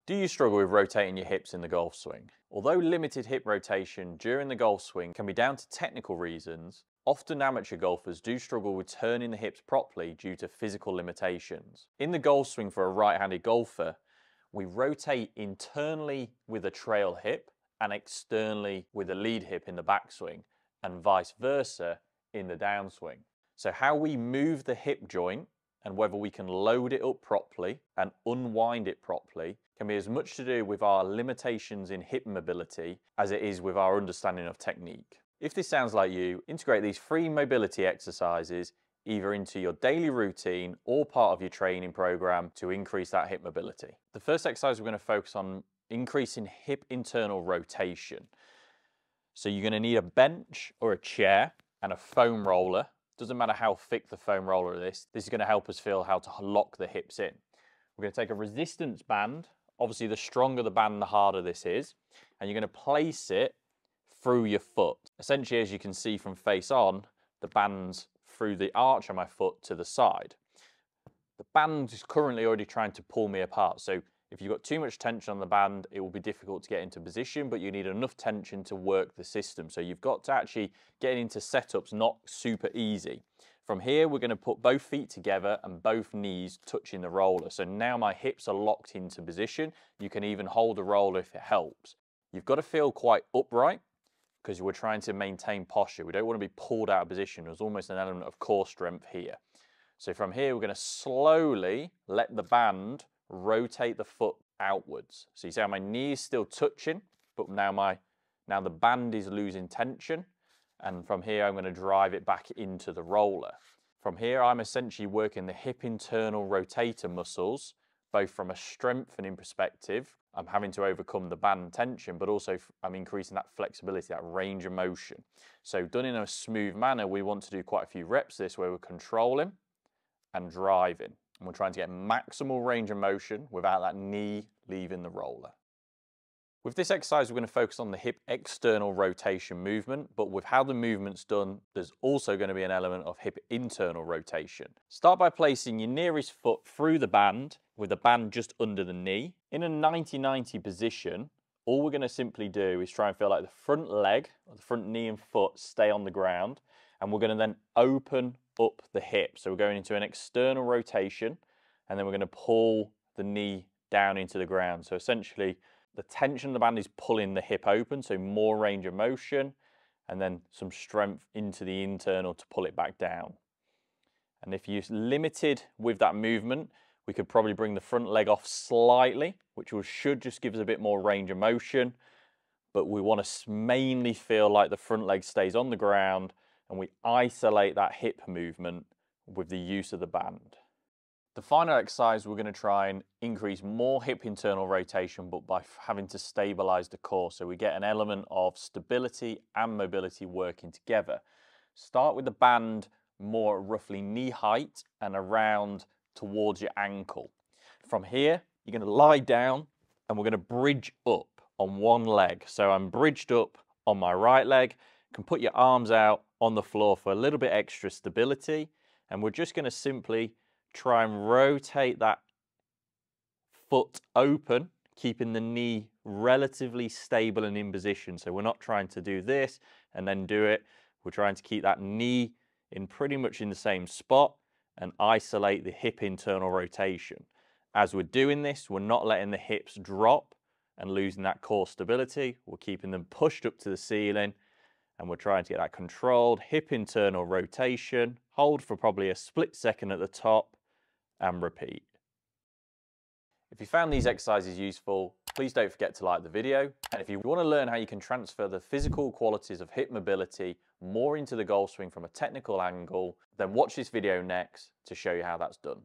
Do you struggle with rotating your hips in the golf swing? Although limited hip rotation during the golf swing can be down to technical reasons, often amateur golfers do struggle with turning the hips properly due to physical limitations. In the golf swing for a right-handed golfer, we rotate internally with a trail hip and externally with a lead hip in the backswing, and vice versa in the downswing. So how we move the hip joint and whether we can load it up properly and unwind it properly can be as much to do with our limitations in hip mobility as it is with our understanding of technique. If this sounds like you, integrate these 3 mobility exercises either into your daily routine or part of your training program to increase that hip mobility. The first exercise we're going to focus on increasing hip internal rotation. So you're going to need a bench or a chair and a foam roller. Doesn't matter how thick the foam roller is, this is going to help us feel how to lock the hips in. We're going to take a resistance band. Obviously, the stronger the band, the harder this is. And you're going to place it through your foot. Essentially, as you can see from face on, the band's through the arch of my foot to the side. The band is currently already trying to pull me apart. So if you've got too much tension on the band, it will be difficult to get into position, but you need enough tension to work the system. So you've got to actually get into setups not super easy. From here, we're going to put both feet together and both knees touching the roller. So now my hips are locked into position. You can even hold the roller if it helps. You've got to feel quite upright because we're trying to maintain posture. We don't want to be pulled out of position. There's almost an element of core strength here. So from here, we're going to slowly let the band rotate the foot outwards. So you see how my knee is still touching, but now the band is losing tension. And from here, I'm going to drive it back into the roller. From here, I'm essentially working the hip internal rotator muscles, both from a strengthening perspective. I'm having to overcome the band tension, but also I'm increasing that flexibility, that range of motion. So done in a smooth manner, we want to do quite a few reps of this where we're controlling and driving. And we're trying to get maximal range of motion without that knee leaving the roller. With this exercise, we're going to focus on the hip external rotation movement, but with how the movement's done, there's also going to be an element of hip internal rotation. Start by placing your nearest foot through the band, with the band just under the knee. In a 90-90 position, all we're going to simply do is try and feel like the front leg, or the front knee and foot stay on the ground, and we're going to then open up the hip. So we're going into an external rotation, and then we're going to pull the knee down into the ground. So essentially, the tension of the band is pulling the hip open, so more range of motion, and then some strength into the internal to pull it back down. And if you're limited with that movement, we could probably bring the front leg off slightly, which should just give us a bit more range of motion, but we want to mainly feel like the front leg stays on the ground and we isolate that hip movement with the use of the band. The final exercise, we're going to try and increase more hip internal rotation, but by having to stabilize the core. So we get an element of stability and mobility working together. Start with the band more roughly knee height and around towards your ankle. From here, you're going to lie down and we're going to bridge up on one leg. So I'm bridged up on my right leg. You can put your arms out on the floor for a little bit extra stability. And we're just going to simply try and rotate that foot open, keeping the knee relatively stable and in position. So we're not trying to do this and then do it. We're trying to keep that knee in pretty much in the same spot and isolate the hip internal rotation. As we're doing this, we're not letting the hips drop and losing that core stability. We're keeping them pushed up to the ceiling, and we're trying to get that controlled hip internal rotation. Hold for probably a split second at the top and repeat. If you found these exercises useful, please don't forget to like the video. And if you want to learn how you can transfer the physical qualities of hip mobility more into the golf swing from a technical angle, then watch this video next to show you how that's done.